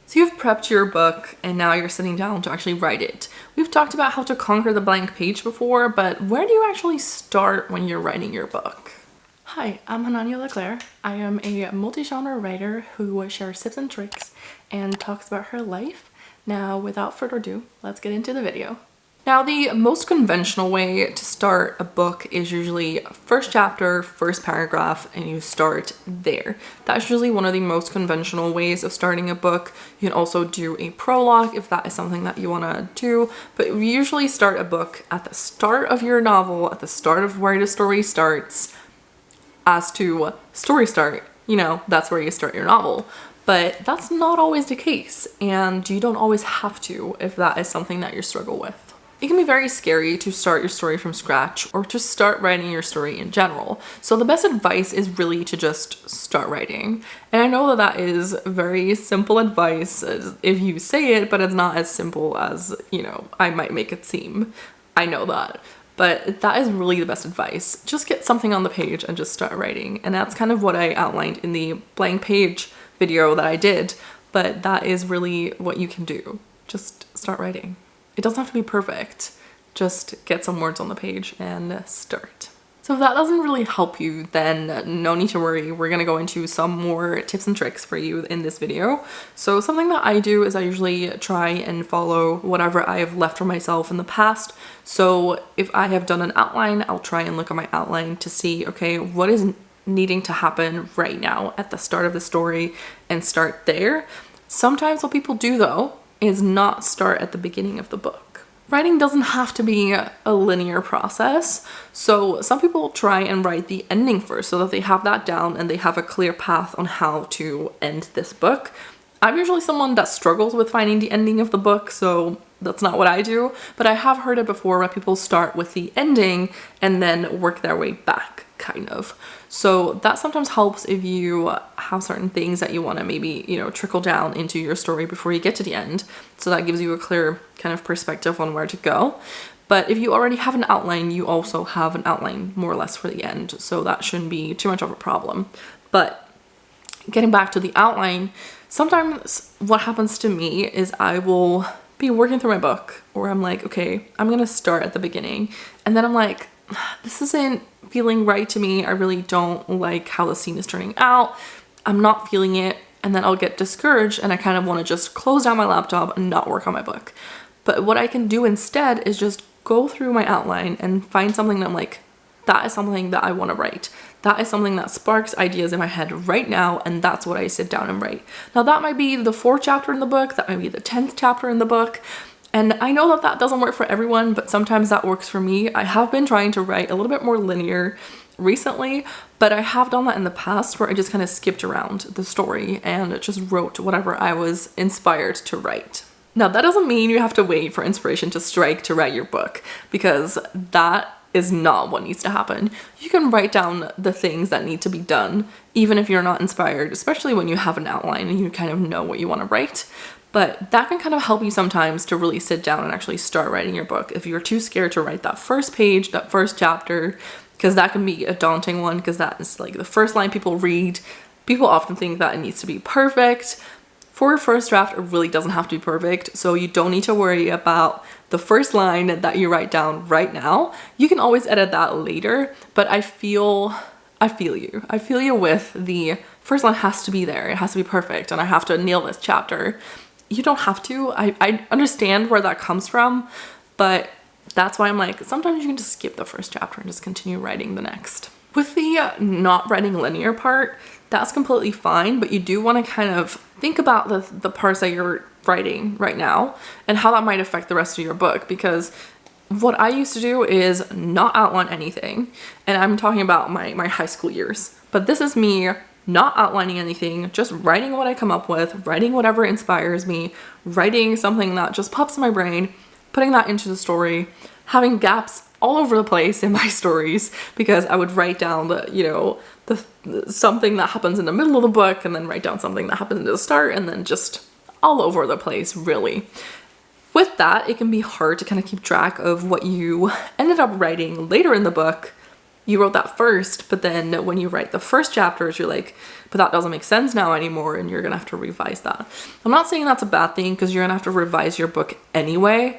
So you've prepped your book and now you're sitting down to actually write it. We've talked about how to conquer the blank page before, but where do you actually start when you're writing your book? Hi, I'm Clercq. I am a multi-genre writer who shares tips and tricks and talks about her life. Now, without further ado, let's get into the video. Now, the most conventional way to start a book is usually first chapter, first paragraph, and you start there. That's usually one of the most conventional ways of starting a book. You can also do a prologue if that is something that you want to do, but we usually start a book at the start of your novel, at the start of where the story starts. As to story start, that's where you start your novel. But that's not always the case, and you don't always have to if that is something that you struggle with. It can be very scary to start your story from scratch or to start writing your story in general. So the best advice is really to just start writing. And I know that that is very simple advice if you say it, but it's not as simple as, I might make it seem. I know that. But that is really the best advice. Just get something on the page and just start writing. And that's kind of what I outlined in the blank page video that I did. But that is really what you can do. Just start writing. It doesn't have to be perfect. Just get some words on the page and start. So if that doesn't really help you, then no need to worry. We're gonna go into some more tips and tricks for you in this video. So something that I do is I usually try and follow whatever I have left for myself in the past. So if I have done an outline, I'll try and look at my outline to see, okay, what is needing to happen right now at the start of the story and start there. Sometimes what people do though is not start at the beginning of the book. Writing doesn't have to be a linear process. So some people try and write the ending first so that they have that down and they have a clear path on how to end this book. I'm usually someone that struggles with finding the ending of the book, so that's not what I do, but I have heard it before where people start with the ending and then work their way back, kind of. So that sometimes helps if you have certain things that you want to maybe, trickle down into your story before you get to the end. So that gives you a clear kind of perspective on where to go. But if you already have an outline, you also have an outline more or less for the end. So that shouldn't be too much of a problem. But getting back to the outline, sometimes what happens to me is I will be working through my book or I'm like, okay, I'm going to start at the beginning. And then I'm like, this isn't feeling right to me. I really don't like how the scene is turning out. I'm not feeling it. And then I'll get discouraged and I kind of want to just close down my laptop and not work on my book. But what I can do instead is just go through my outline and find something that I'm like, that is something that I want to write. That is something that sparks ideas in my head right now, and that's what I sit down and write. Now that might be the 4th chapter in the book, that might be the 10th chapter in the book, and I know that that doesn't work for everyone, but sometimes that works for me. I have been trying to write a little bit more linear recently, but I have done that in the past where I just kind of skipped around the story and just wrote whatever I was inspired to write. Now that doesn't mean you have to wait for inspiration to strike to write your book, because that is not what needs to happen. You can write down the things that need to be done, even if you're not inspired, especially when you have an outline and you kind of know what you want to write. But that can kind of help you sometimes to really sit down and actually start writing your book. If you're too scared to write that first page, that first chapter, because that can be a daunting one, because that is like the first line people read. People often think that it needs to be perfect. For a first draft, it really doesn't have to be perfect, so you don't need to worry about the first line that you write down right now. You can always edit that later, but I feel you. I feel you with the first line has to be there. It has to be perfect, and I have to nail this chapter. You don't have to. I understand where that comes from, but that's why I'm like, sometimes you can just skip the first chapter and just continue writing the next. With the not writing linear part, that's completely fine, but you do want to kind of think about the parts that you're writing right now and how that might affect the rest of your book, because what I used to do is not outline anything, and I'm talking about my high school years, but this is me not outlining anything, just writing what I come up with, writing whatever inspires me, writing something that just pops in my brain, putting that into the story, having gaps all over the place in my stories, because I would write down something that happens in the middle of the book and then write down something that happens at the start, and then just all over the place, really. With that, it can be hard to kind of keep track of what you ended up writing later in the book you wrote that first, but then when you write the first chapters, you're like, but that doesn't make sense now anymore, and you're gonna have to revise that. I'm not saying that's a bad thing, because you're gonna have to revise your book anyway,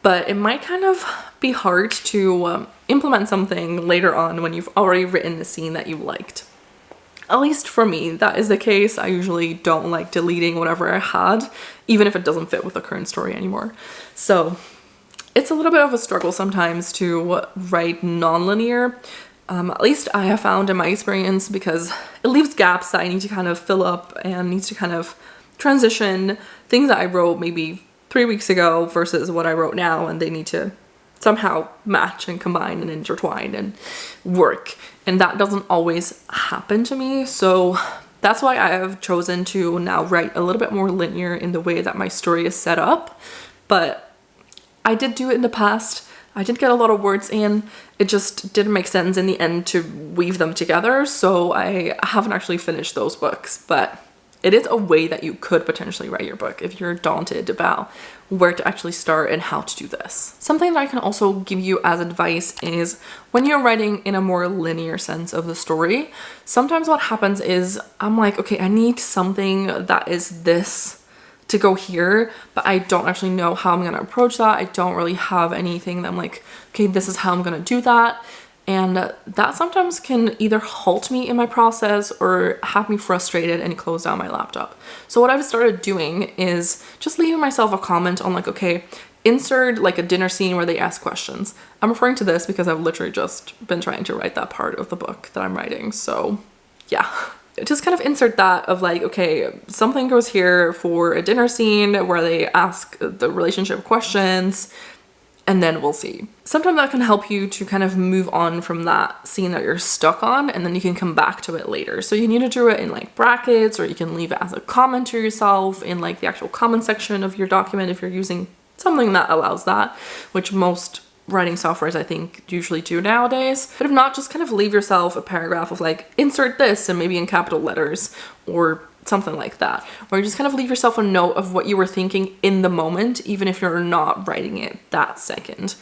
but it might kind of be hard to implement something later on when you've already written the scene that you liked. At least for me, that is the case. I usually don't like deleting whatever I had, even if it doesn't fit with the current story anymore. So it's a little bit of a struggle sometimes to write nonlinear. At least I have found in my experience, because it leaves gaps that I need to kind of fill up and needs to kind of transition things that I wrote maybe 3 weeks ago versus what I wrote now, and they need to somehow match and combine and intertwine and work. And that doesn't always happen to me. So that's why I have chosen to now write a little bit more linear in the way that my story is set up. But I did do it in the past. I did get a lot of words in. It just didn't make sense in the end to weave them together. So I haven't actually finished those books, but it is a way that you could potentially write your book if you're daunted about where to actually start and how to do this. Something that I can also give you as advice is when you're writing in a more linear sense of the story, sometimes what happens is I'm like, okay, I need something that is this to go here, but I don't actually know how I'm gonna approach that. I don't really have anything that I'm like, okay, this is how I'm gonna do that. And that sometimes can either halt me in my process or have me frustrated and close down my laptop. So what I've started doing is just leaving myself a comment on like, okay, insert like a dinner scene where they ask questions. I'm referring to this because I've literally just been trying to write that part of the book that I'm writing. So yeah, just kind of insert that of like, okay, something goes here for a dinner scene where they ask the relationship questions, and then we'll see. Sometimes that can help you to kind of move on from that scene that you're stuck on, and then you can come back to it later. So you need to do it in like brackets, or you can leave it as a comment to yourself in like the actual comment section of your document if you're using something that allows that, which most writing softwares I think usually do nowadays. But if not, just kind of leave yourself a paragraph of like, insert this, and maybe in capital letters or something like that, where you just kind of leave yourself a note of what you were thinking in the moment, even if you're not writing it that second.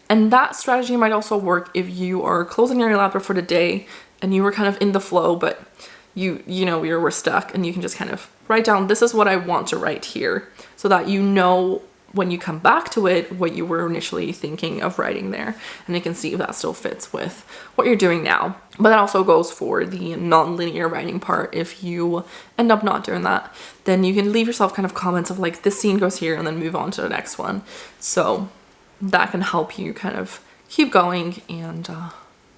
And that strategy might also work if you are closing your laptop for the day and you were kind of in the flow, but you were stuck, and you can just kind of write down, this is what I want to write here, so that you know when you come back to it what you were initially thinking of writing there, and you can see if that still fits with what you're doing now. But that also goes for the non-linear writing part. If you end up not doing that, then you can leave yourself kind of comments of like, this scene goes here, and then move on to the next one. So that can help you kind of keep going, and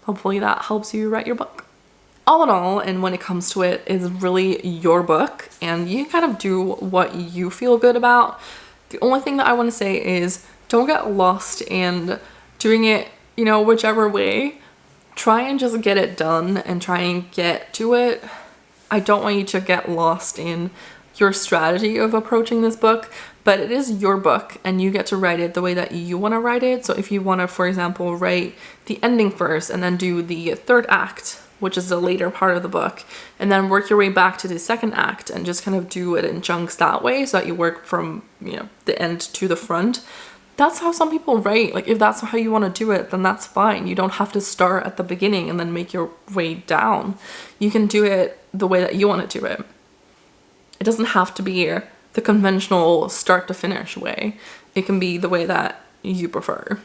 hopefully that helps you write your book. All in all, and when it comes to it, is really your book, and you kind of do what you feel good about. The only thing that I want to say is don't get lost in doing it, whichever way. Try and just get it done and try and get to it. I don't want you to get lost in your strategy of approaching this book, but it is your book and you get to write it the way that you want to write it. So if you want to, for example, write the ending first and then do the third act, which is the later part of the book, and then work your way back to the second act and just kind of do it in chunks that way, so that you work from, the end to the front. That's how some people write. Like, if that's how you want to do it, then that's fine. You don't have to start at the beginning and then make your way down. You can do it the way that you want to do it. It doesn't have to be the conventional start to finish way. It can be the way that you prefer.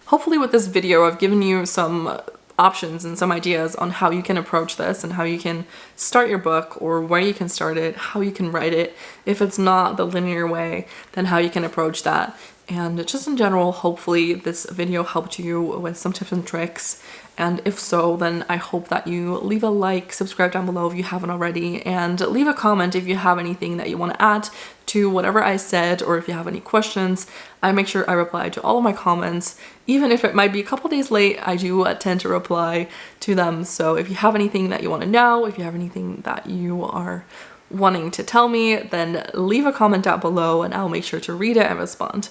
Hopefully with this video, I've given you some options and some ideas on how you can approach this and how you can start your book, or where you can start it, how you can write it. If it's not the linear way, then how you can approach that. And just in general, hopefully this video helped you with some tips and tricks. And if so, then I hope that you leave a like, subscribe down below if you haven't already, and leave a comment if you have anything that you want to add to whatever I said, or if you have any questions. I make sure I reply to all of my comments. Even if it might be a couple days late, I do tend to reply to them. So if you have anything that you want to know, if you have anything that you are wanting to tell me, then leave a comment down below and I'll make sure to read it and respond.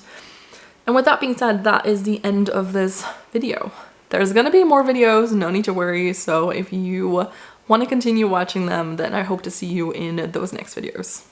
And with that being said, that is the end of this video. There's gonna be more videos, no need to worry. So if you want to continue watching them, then I hope to see you in those next videos.